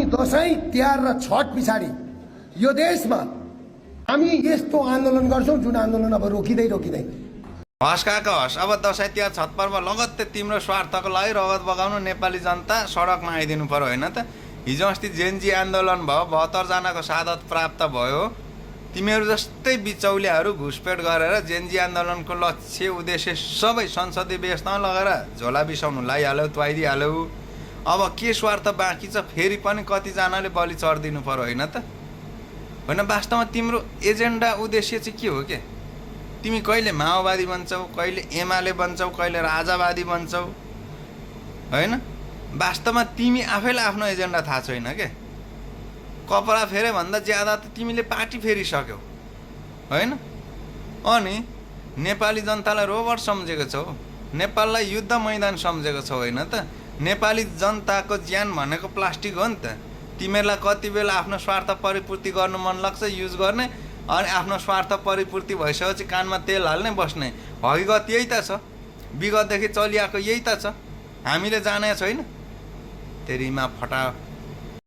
दसैँ तिहार र छठ पछाडि यो देशमा हामी यस्तो आन्दोलन गर्छौं जुन आन्दोलन अब रोकिँदै हस् काका हस्। अब दसैँ तिहार छठ पर्व लगत्तै तिम्रो स्वार्थको लागि रगत बगाउनु नेपाली जनता सडकमा आइदिनु पर्यो होइन त। हिजो अस्ति जेनजी आन्दोलन भयो, 72 जनाको शहादत प्राप्त भयो। तिमीहरू जस्तै बिचौलियाहरू घुसपेट गरेर जेनजी आन्दोलनको लक्ष्य उद्देश्य सबै संसदीय व्यवस्थामा लगेर झोला बिसाउनु लगाइहाल्यो, तुवाइदिइहाल्यो। अब के स्वार्थ बाँकी छ फेरि पनि कतिजनाले बलि चढिदिनु पर्यो होइन त। होइन वास्तवमा तिम्रो एजेन्डा उद्देश्य चाहिँ के हो के? तिमी कहिले माओवादी बन्छौ, कहिले एमाले बन्छौ, कहिले राजावादी बन्छौ होइन। वास्तवमा तिमी आफैलाई आफ्नो एजेन्डा थाहा छैन के। कपडा फेरे भन्दा ज्यादा त तिमीले पार्टी फेरिसक्यौ होइन। अनि नेपाली जनतालाई रोबोट सम्झेको छौ, नेपाललाई युद्ध मैदान सम्झेको छौ होइन त। नेपाली जनताको ज्यान भनेको प्लास्टिक हो नि त। तिमीहरूलाई कति बेला आफ्नो स्वार्थ परिपूर्ति गर्नु मन लाग्छ युज गर्ने, अनि आफ्नो स्वार्थ परिपूर्ति भइसकेपछि कानमा तेल हाल्ने बस्ने। हकीकत यही त छ, विगतदेखि चलिआएको यही त छ। हामीले जाने छैन तेरीमा फटा